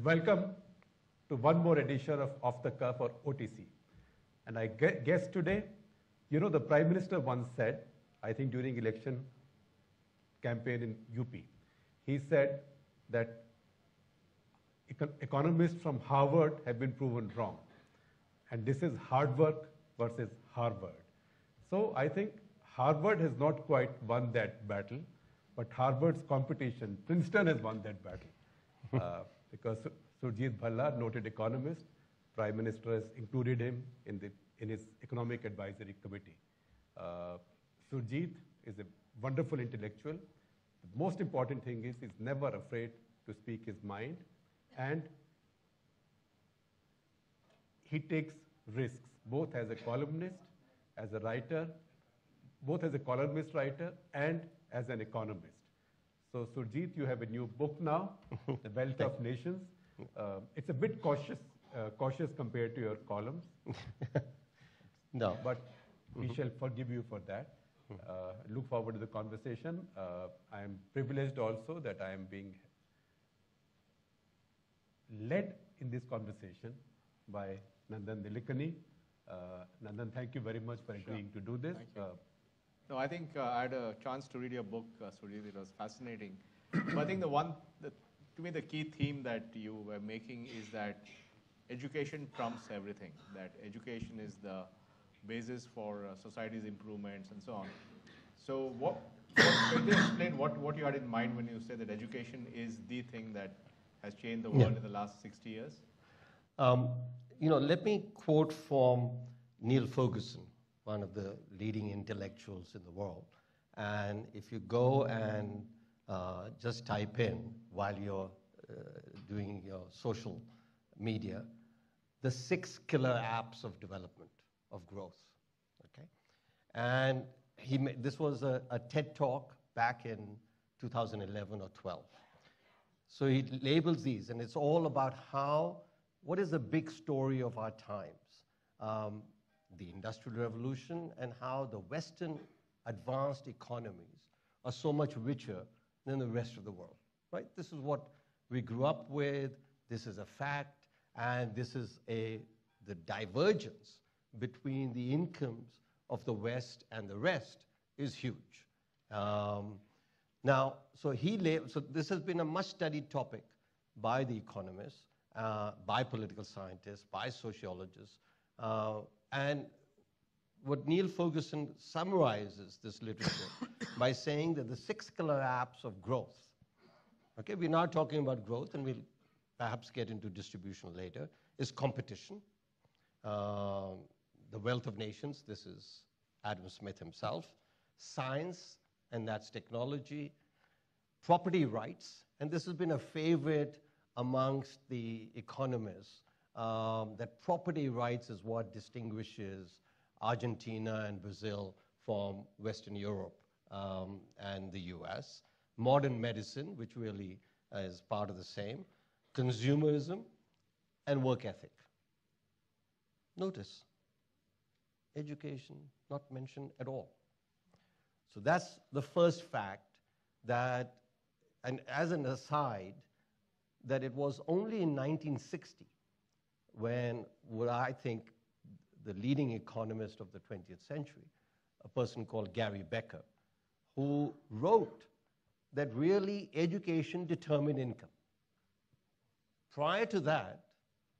Welcome to one more edition of Off the Cuff or OTC. And I guess today, the Prime Minister once said, I think during election campaign in UP, he said that economists from Harvard have been proven wrong. And this is hard work versus Harvard. So I think Harvard has not quite won that battle, but Harvard's competition, Princeton has won that battle. Because Surjit Bhalla, noted economist, Prime Minister has included him in his Economic Advisory Committee. Surjit is a wonderful intellectual. The most important thing is he's never afraid to speak his mind, and he takes risks, both as a columnist, as a writer, both as a columnist writer and as an economist. So Surjit, you have a new book now, The Wealth of Nations. It's a bit cautious compared to your columns. No. But we shall forgive you for that. Look forward to the conversation. I am privileged also that I am being led in this conversation by Nandan Nilekani. Nandan, thank you very much for agreeing to do this. No, I think I had a chance to read your book, Surjit. It was fascinating. But I think to me, the key theme that you were making is that education trumps everything, that education is the basis for society's improvements and so on. So can you explain what you had in mind when you say that education is the thing that has changed the world in the last 60 years? Let me quote from Neil Ferguson, one of the leading intellectuals in the world. And if you go and just type in while you're doing your social media, the 6 killer apps of development, of growth, okay? And this was a TED Talk back in 2011 or 12. So he labels these, and it's all about what is the big story of our times? The Industrial Revolution, and how the Western advanced economies are so much richer than the rest of the world, right? This is what we grew up with, this is a fact, and this is the divergence between the incomes of the West and the rest is huge. So this has been a much-studied topic by the economists, by political scientists, by sociologists, and what Neil Ferguson summarizes this literature by saying that the 6 killer apps of growth, okay, we're now talking about growth, and we'll perhaps get into distribution later, is competition, the wealth of nations, this is Adam Smith himself, science, and that's technology, property rights, and this has been a favorite amongst the economists, that property rights is what distinguishes Argentina and Brazil from Western Europe and the US. Modern medicine, which really is part of the same. Consumerism and work ethic. Notice, education not mentioned at all. So that's the first fact that, and as an aside, that it was only in 1960 when what I think the leading economist of the 20th century, a person called Gary Becker, who wrote that really education determined income. Prior to that,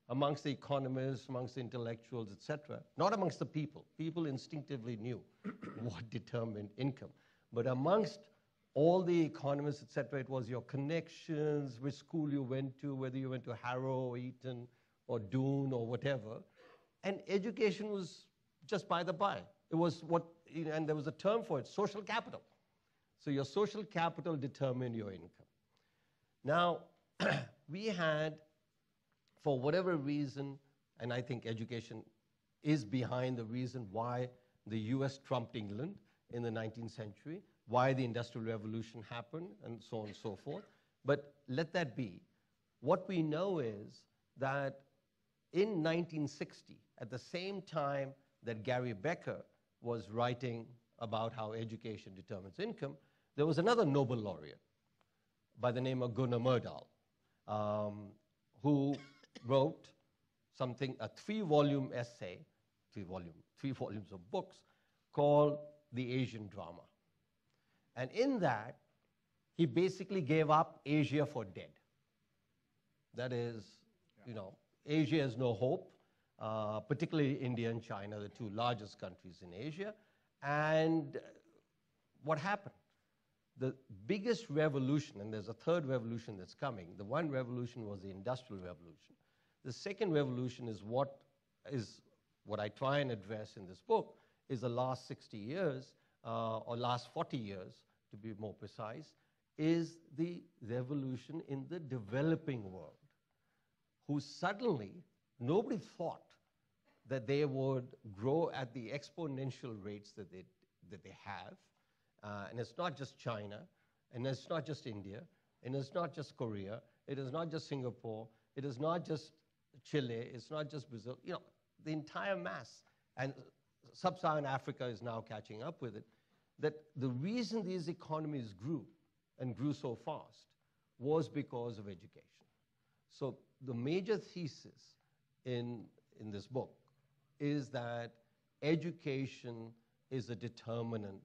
amongst the economists, amongst the intellectuals, etc., not amongst the people instinctively knew what determined income, but amongst all the economists, etc., it was your connections, which school you went to, whether you went to Harrow or Eton or Doon or whatever, and education was just by the by. It was and there was a term for it, social capital. So your social capital determined your income. Now, we had, for whatever reason, and I think education is behind the reason why the US trumped England in the 19th century, why the Industrial Revolution happened, and so on and so forth. But let that be. What we know is that in 1960, at the same time that Gary Becker was writing about how education determines income, there was another Nobel laureate by the name of Gunnar Myrdal, who wrote something, a 3-volume essay, 3 volumes of books, called The Asian Drama. And in that, he basically gave up Asia for dead. That is, you know, Asia has no hope, particularly India and China, the 2 largest countries in Asia. And what happened? The biggest revolution, and there's a third revolution that's coming. The one revolution was the Industrial Revolution. The second revolution is what I try and address in this book, is the last 60 years, or last 40 years, to be more precise, is the revolution in the developing world, who suddenly, nobody thought that they would grow at the exponential rates that they have. And it's not just China, and it's not just India, and it's not just Korea, it is not just Singapore, it is not just Chile, it's not just Brazil, you know, the entire mass. And sub-Saharan Africa is now catching up with it, that the reason these economies grew and grew so fast was because of education. So the major thesis in this book is that education is a determinant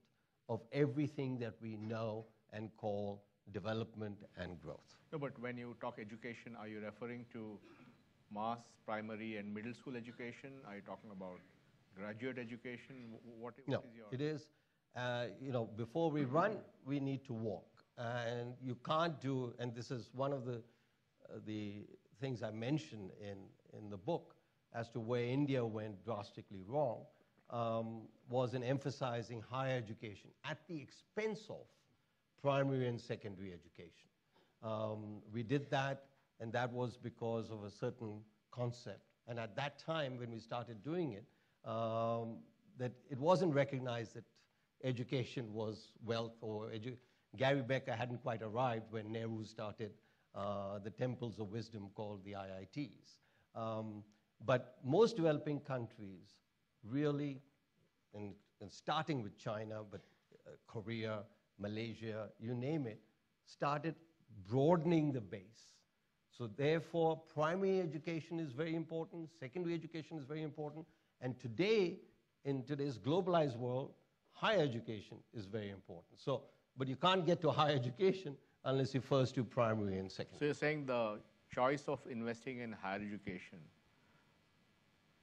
of everything that we know and call development and growth. No, but when you talk education, are you referring to mass, primary, and middle school education? Are you talking about graduate education? What is your... It is, you know, before we run, we need to walk. And you can't do, and this is one of the things I mentioned in the book as to where India went drastically wrong, was in emphasizing higher education at the expense of primary and secondary education. We did that, and that was because of a certain concept. And at that time, when we started doing it, that it wasn't recognized that education was wealth, or Gary Becker hadn't quite arrived when Nehru started the temples of wisdom called the IITs. But most developing countries really, and starting with China, but Korea, Malaysia, you name it, started broadening the base. So therefore, primary education is very important, secondary education is very important, and today, in today's globalized world, higher education is very important. So, but you can't get to higher education unless you first do primary and secondary. So you're saying the choice of investing in higher education,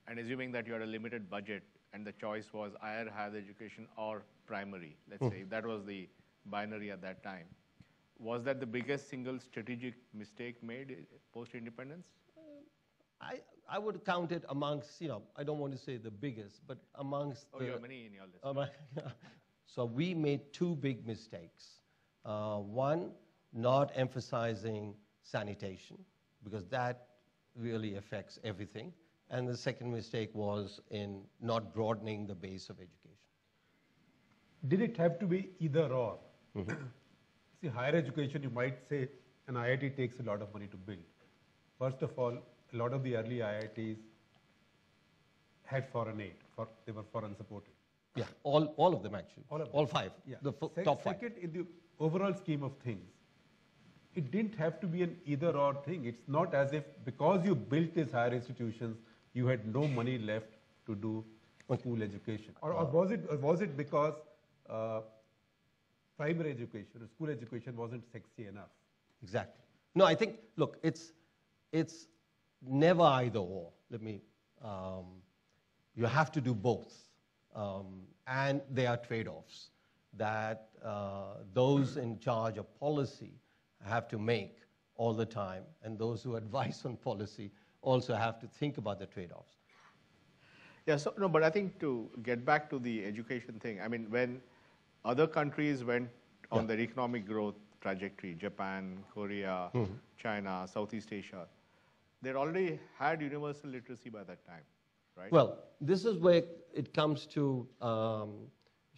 and assuming that you had a limited budget, and the choice was either higher education or primary, let's say, if that was the binary at that time, was that the biggest single strategic mistake made post-independence? I would count it amongst, you know, I don't want to say the biggest, but amongst you have many in your list. So we made 2 big mistakes. One, not emphasizing sanitation, because that really affects everything. And the second mistake was in not broadening the base of education. Did it have to be either or? See, higher education, you might say an IIT takes a lot of money to build. First of all, a lot of the early IITs had foreign aid, they were foreign supported. Yeah, all of them actually. All 5, yeah. The top 5. Second, in the overall scheme of things, it didn't have to be an either or thing. It's not as if because you built these higher institutions, you had no money left to do school education. Or was it because primary education or school education wasn't sexy enough? Exactly. No, I think, look, it's never either or. You have to do both. And there are trade-offs that those in charge of policy have to make all the time, and those who advise on policy also have to think about the trade-offs. Yeah, so, no, but I think to get back to the education thing, I mean, when other countries went on their economic growth trajectory, Japan, Korea, China, Southeast Asia, they already had universal literacy by that time, right? Well, this is where it comes to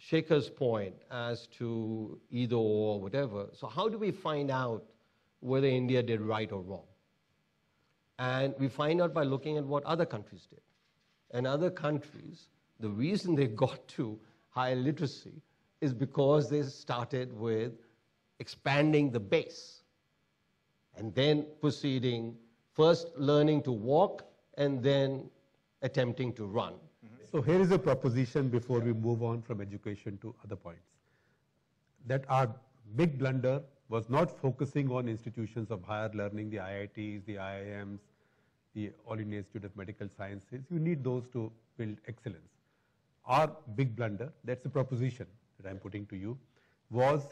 Shekhar's point as to either or whatever. So how do we find out whether India did right or wrong? And we find out by looking at what other countries did. And other countries, the reason they got to higher literacy is because they started with expanding the base and then proceeding First learning to walk and then attempting to run. So here is a proposition before we move on from education to other points. That our big blunder was not focusing on institutions of higher learning, the IITs, the IIMs, the All India Institute of Medical Sciences. You need those to build excellence. Our big blunder, that's the proposition that I'm putting to you, was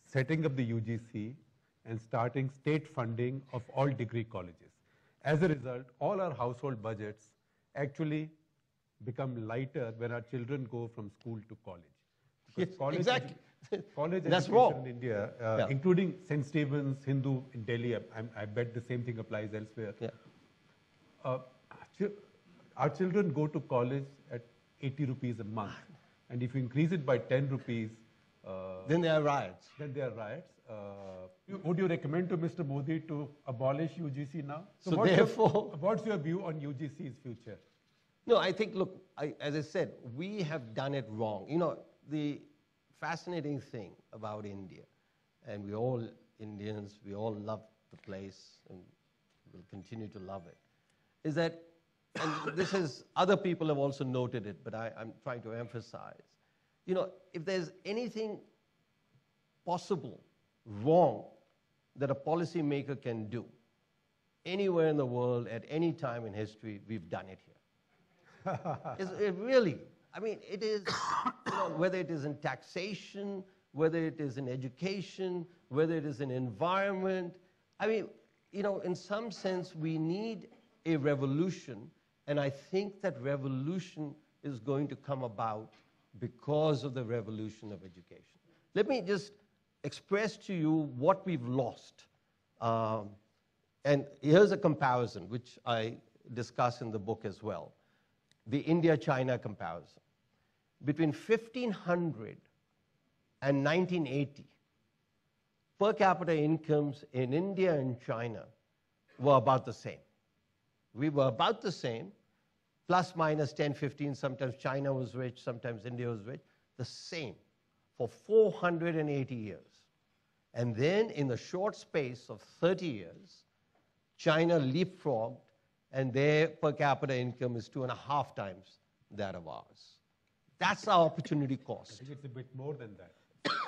setting up the UGC and starting state funding of all degree colleges. As a result, all our household budgets actually become lighter when our children go from school to college. Because college exactly. College That's education wrong. in India, Yeah. including St. Stephen's, Hindu in Delhi, I bet the same thing applies elsewhere. Yeah. Our children go to college at 80 rupees a month. And if you increase it by 10 rupees, Then there are riots. then there are riots. Would you recommend to Mr. Modi to abolish UGC now? So what's therefore- what's your view on UGC's future? No, I think, look, as I said, we have done it wrong. You know, the fascinating thing about India, and we all Indians, we all love the place and will continue to love it, is that, and this is, other people have also noted it, but I'm trying to emphasize, you know, if there's anything possible wrong that a policymaker can do anywhere in the world at any time in history, we've done it here. It really, I mean, it is, you know, whether it is in taxation, whether it is in education, whether it is in environment. I mean, you know, in some sense, we need a revolution, and I think that revolution is going to come about because of the revolution of education. Let me just express to you what we've lost. And here's a comparison, which I discuss in the book as well. The India-China comparison. Between 1500 and 1980, per capita incomes in India and China were about the same. We were about the same, plus minus 10, 15, sometimes China was rich, sometimes India was rich, the same for 480 years. And then in the short space of 30 years, China leapfrogged, and their per capita income is 2.5 times that of ours. That's our opportunity I cost. think it's a bit more than that.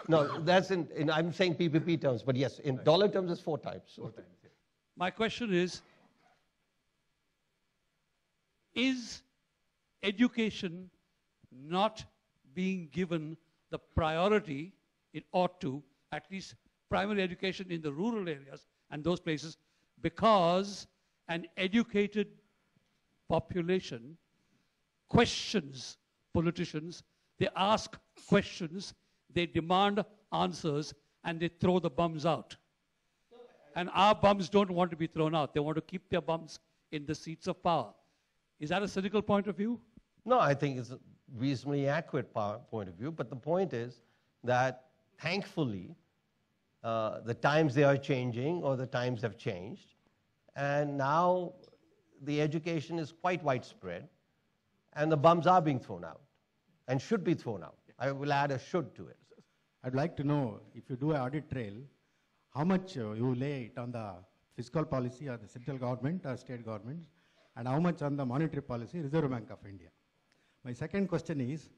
No, that's I'm saying PPP terms, but yes, in dollar terms, it's 4 times. 4 times, yeah. My question is education not being given the priority it ought to, at least primary education in the rural areas and those places, because an educated population questions politicians, they ask questions, they demand answers, and they throw the bums out. And our bums don't want to be thrown out. They want to keep their bums in the seats of power. Is that a cynical point of view? No, I think it's a reasonably accurate point of view, but the point is that thankfully, the times they are changing, or the times have changed, and now the education is quite widespread, and the bums are being thrown out, and should be thrown out. I will add a should to it. I'd like to know, if you do an audit trail, how much you lay it on the fiscal policy of the central government or state governments, and how much on the monetary policy, Reserve Bank of India. My second question is,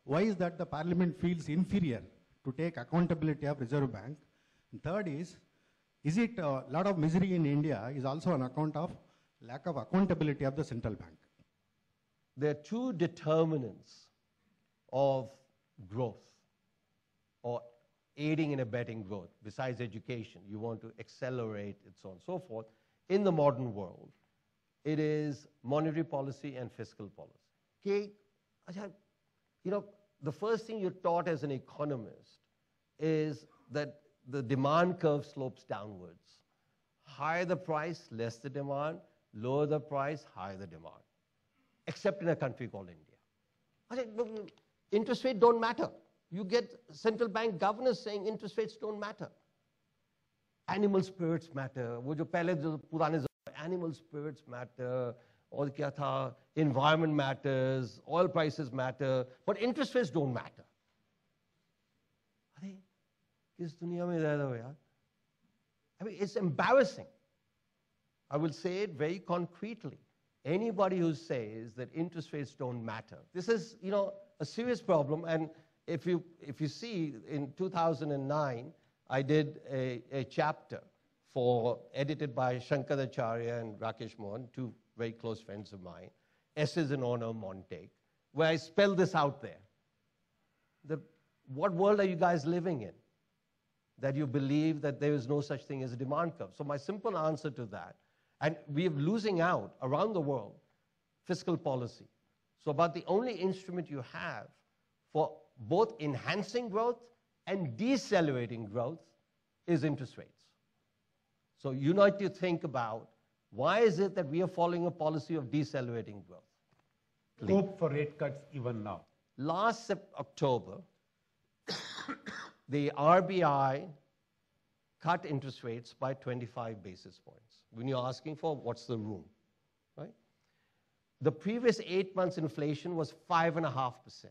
why is that the parliament feels inferior to take accountability of Reserve Bank? And third is it a lot of misery in India is also on account of lack of accountability of the central bank? There are two determinants of growth, or aiding and abetting growth, besides education. You want to accelerate it, so on and so forth. In the modern world, it is monetary policy and fiscal policy. Okay? You know, the first thing you're taught as an economist is that the demand curve slopes downwards. Higher the price, less the demand. Lower the price, higher the demand. Except in a country called India. Interest rates don't matter. You get central bank governors saying interest rates don't matter. Animal spirits matter. वो जो पहले जो पुराने animal spirits matter. और क्या था? Environment matters. Oil prices matter. But interest rates don't matter. अरे किस दुनिया में रह रहे हो यार? I mean, it's embarrassing. I will say it very concretely. Anybody who says that interest rates don't matter, this is, a serious problem. And if you see, in 2009, I did a chapter edited by Shankaracharya and Rakesh Mohan, two very close friends of mine, Essays in Honor of Montague, where I spell this out there. What world are you guys living in that you believe that there is no such thing as a demand curve? So my simple answer to that, and we are losing out around the world, fiscal policy. So about the only instrument you have for both enhancing growth and decelerating growth is interest rates. So you need to think about, why is it that we are following a policy of decelerating growth? Hope for rate cuts even now. Last October, the RBI cut interest rates by 25 basis points. When you're asking for what's the room, right? The previous 8 months inflation was 5.5%.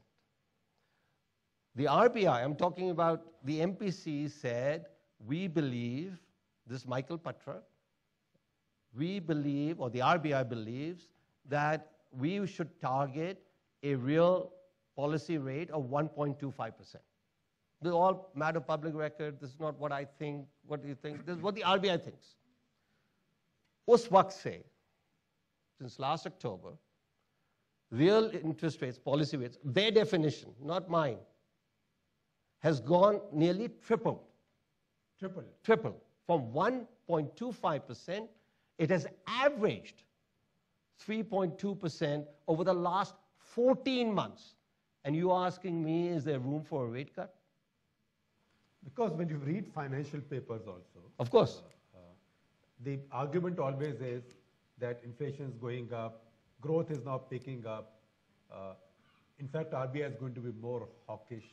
The RBI, I'm talking about the MPC, said, we believe, this is Michael Patra, we believe, or the RBI believes, that we should target a real policy rate of 1.25%. This is all matter of public record. This is not what I think. What do you think? This is what the RBI thinks. Us waqt se, since last October, real interest rates, policy rates, their definition, not mine, has gone nearly tripled. Tripled. From 1.25%, it has averaged 3.2% over the last 14 months. And you asking me, is there room for a rate cut? Because when you read financial papers also, of course, the argument always is that inflation is going up, growth is now picking up. In fact, RBI is going to be more hawkish,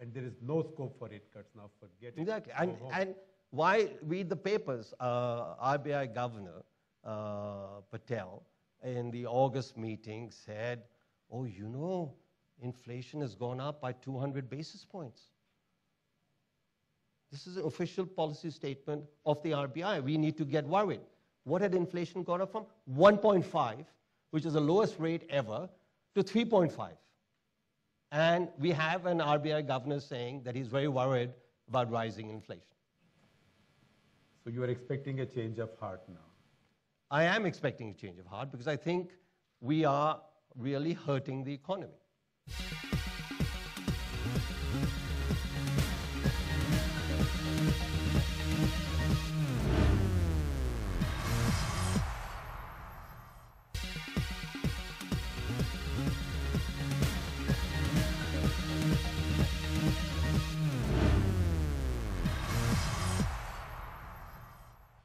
and there is no scope for rate cuts now. Forget it. Exactly. And why read the papers? RBI Governor Patel in the August meeting said, oh, inflation has gone up by 200 basis points. This is an official policy statement of the RBI. We need to get worried. What had inflation gone up from? 1.5, which is the lowest rate ever, to 3.5. And we have an RBI governor saying that he's very worried about rising inflation. So you are expecting a change of heart now? I am expecting a change of heart because I think we are really hurting the economy.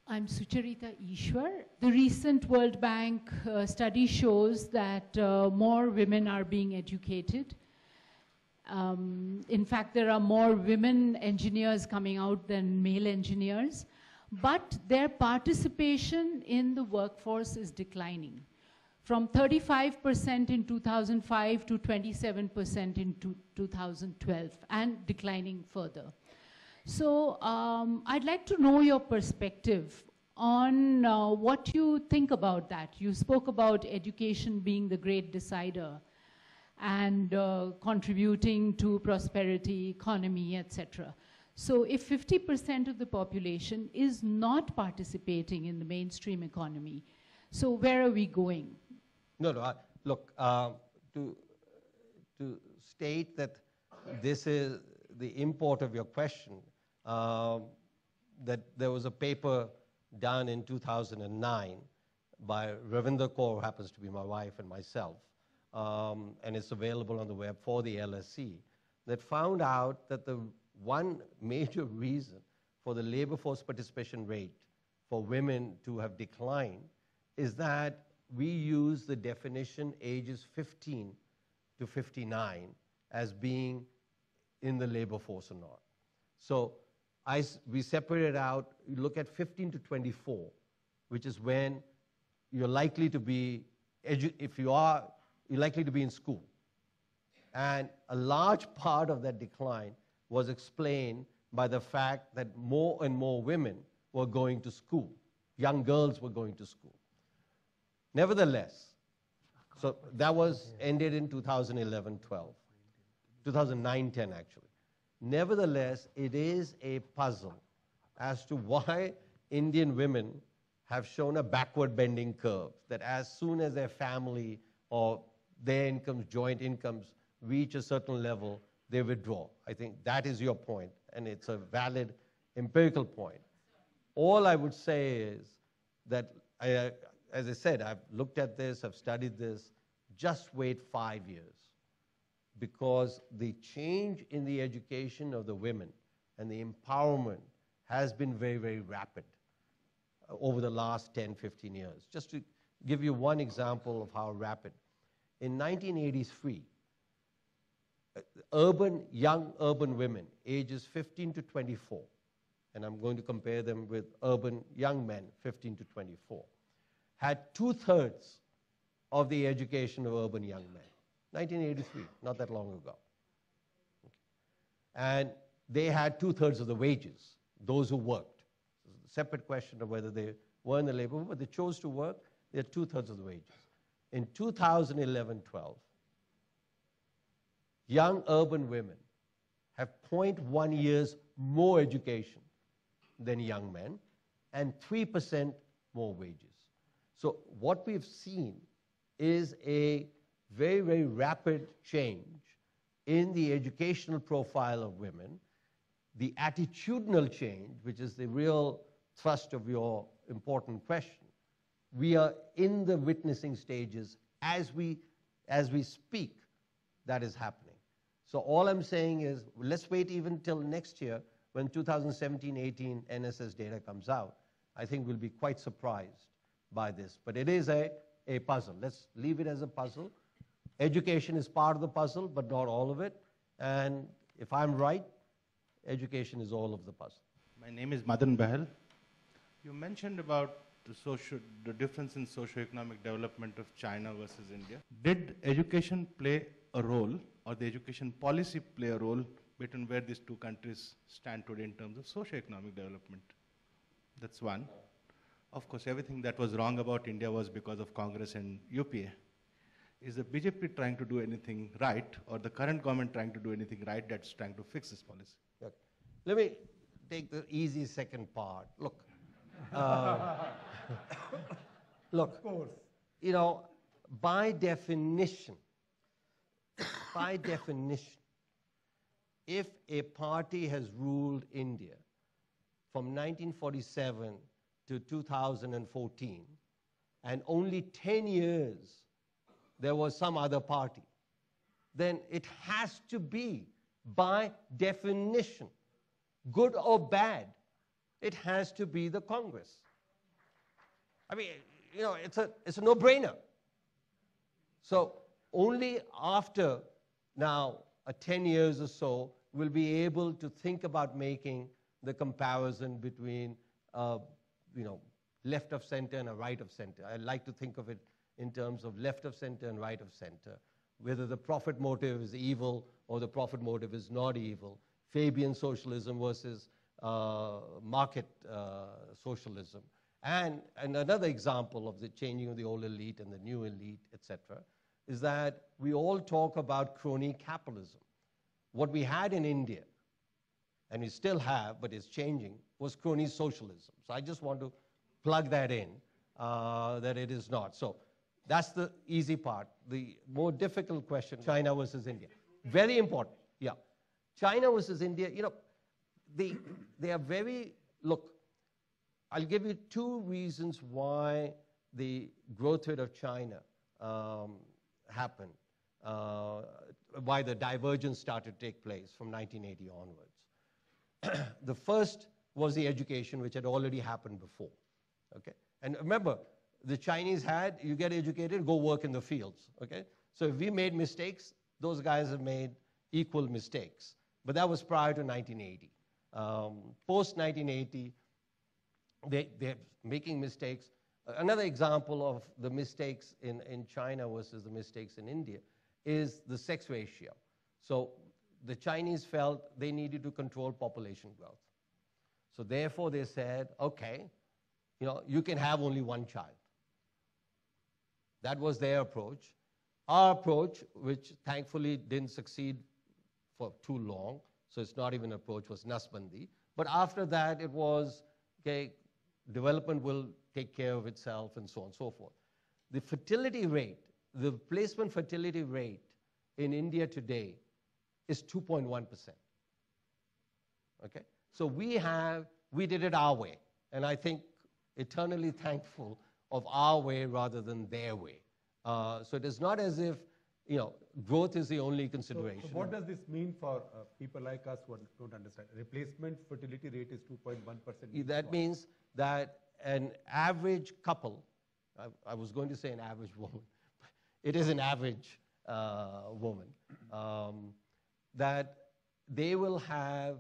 I'm Sucharita Ishwar. The recent World Bank study shows that more women are being educated. In fact, there are more women engineers coming out than male engineers, but their participation in the workforce is declining from 35% in 2005 to 27% in 2012, and declining further. So I'd like to know your perspective on what you think about that. You spoke about education being the great decider and contributing to prosperity, economy, etc. So if 50% of the population is not participating in the mainstream economy, so where are we going? No, look, to state that this is the import of your question, that there was a paper done in 2009 by Ravinder Kaur, who happens to be my wife, and myself, and it's available on the web for the LSE, that found out that the one major reason for the labor force participation rate for women to have declined is that we use the definition ages 15 to 59 as being in the labor force or not. So we separated out, you look at 15 to 24, which is when you're likely to be, you're likely to be in school. And a large part of that decline was explained by the fact that more and more women were going to school. young girls were going to school. Nevertheless, so that was ended in 2011-12, 2009-10 actually. Nevertheless, it is a puzzle as to why Indian women have shown a backward bending curve, that as soon as their family or their incomes, joint incomes, reach a certain level, they withdraw. I think that is your point, and it's a valid empirical point. All I would say is that, as I said, I've looked at this, I've studied this, just wait 5 years, because the change in the education of the women and the empowerment has been very, very rapid over the last 10, 15 years. Just to give you one example of how rapid. In 1983, young urban women, ages 15 to 24, and I'm going to compare them with urban young men, 15 to 24, had 2/3 of the education of urban young men. 1983, not that long ago. Okay. And they had 2/3 of the wages, those who worked. It's a separate question of whether they were in the labor, but they chose to work, they had 2/3 of the wages. In 2011-12, young urban women have 0.1 years more education than young men and 3% more wages. So what we've seen is a very, very rapid change in the educational profile of women, the attitudinal change, which is the real thrust of your important question. We are in the witnessing stages as we speak. That is happening. So all I'm saying is, let's wait even till next year when 2017-18 NSS data comes out. I think we'll be quite surprised by this. But it is a puzzle. Let's leave it as a puzzle. Education is part of the puzzle, but not all of it. And if I'm right, education is all of the puzzle. My name is Madan Bahal. You mentioned about the difference in socio-economic development of China versus India. Did education play a role, or the education policy play a role between where these two countries stand today in terms of socio-economic development? That's one. Of course, everything that was wrong about India was because of Congress and UPA. Is the BJP trying to do anything right, or the current government trying to do anything right that's trying to fix this policy? Look, let me take the easy second part. Look, look, of course, you know, by definition, if a party has ruled India from 1947 to 2014, and only 10 years there was some other party, then it has to be, by definition, good or bad, it has to be the Congress. I mean, you know, it's a no-brainer. So only after now 10 years or so we'll be able to think about making the comparison between, you know, left of center and a right of center. I like to think of it in terms of left of center and right of center, whether the profit motive is evil or the profit motive is not evil, Fabian socialism versus market socialism. And another example of the changing of the old elite and the new elite, etc., is that we all talk about crony capitalism. What we had in India, and we still have, but it's changing, was crony socialism. So I just want to plug that in, that it is not. So that's the easy part. The more difficult question, China versus India. Very important, yeah. China versus India, you know, they are very, look, I'll give you two reasons why the growth rate of China happened, why the divergence started to take place from 1980 onwards. The first was the education, which had already happened before, okay? And remember, the Chinese had, you get educated, go work in the fields, okay? So if we made mistakes, those guys have made equal mistakes. But that was prior to 1980. Post-1980, they're making mistakes. Another example of the mistakes in China versus the mistakes in India is the sex ratio. So the Chinese felt they needed to control population growth. So therefore they said, okay, you can have only one child. That was their approach. Our approach, which thankfully didn't succeed for too long, so it's not even an approach, was Nasbandi. But after that, it was, okay, development will take care of itself and so on and so forth. The fertility rate, the replacement fertility rate in India today is 2.1%. Okay? So we did it our way. And I think eternally thankful of our way rather than their way. So it is not as if, growth is the only consideration. So what does this mean for people like us who don't understand? Replacement fertility rate is 2.1%. That means that an average couple, I was going to say an average woman, it is an average woman, that they will have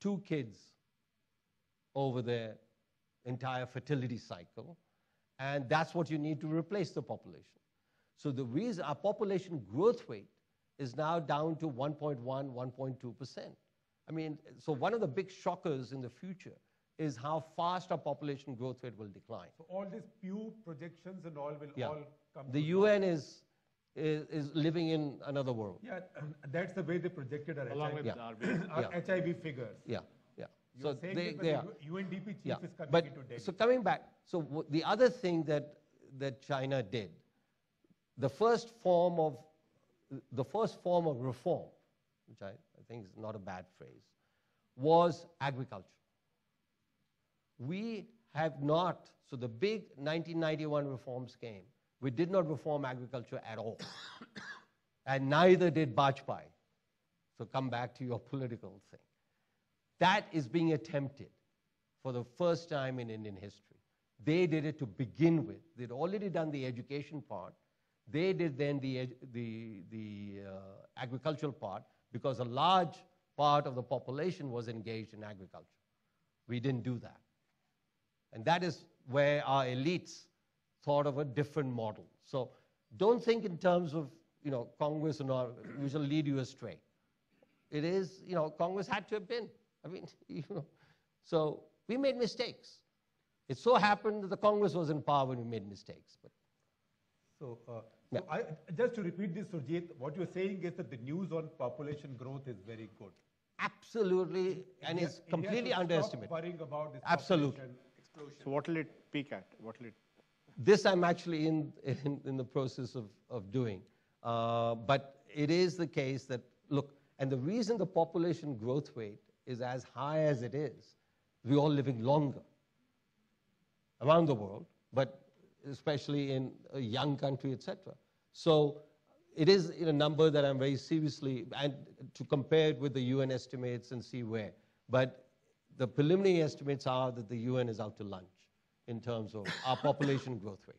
2 kids over their entire fertility cycle, and that's what you need to replace the population. So the reason our population growth rate is now down to 1.1, 1.2%. I mean, so one of the big shockers in the future is how fast our population growth rate will decline. So all these Pew projections and all will all come. The UN is living in another world. Yeah, that's the way they projected our Along HIV, with the RBI. our HIV figures. Yeah. You're So saying they are. UNDP chief is coming But into Delhi. so coming back, so the other thing that China did, the first form of reform, which I think is not a bad phrase, was agriculture. We have not, so the big 1991 reforms came. We did not reform agriculture at all. And neither did Bajpai. So come back to your political thing. That is being attempted for the first time in Indian history. They did it to begin with. They'd already done the education part. They did then the agricultural part because a large part of the population was engaged in agriculture. We didn't do that. And that is where our elites thought of a different model. So don't think in terms of, Congress and all, which will lead you astray. It is, Congress had to have been. I mean, so we made mistakes. It so happened that the Congress was in power when we made mistakes. But just to repeat this, Surjit, what you're saying is that the news on population growth is very good. absolutely, and it's completely underestimated. Stop worrying about this Absolutely. population explosion. So what will it peak at? What will it? This I'm actually in the process of doing. But it is the case that, look, and the reason the population growth rate is as high as it is, we're all living longer around the world, but especially in a young country, etc. So it is in a number that I'm very seriously, and to compare it with the UN estimates and see where. But the preliminary estimates are that the UN is out to lunch in terms of our population growth rate.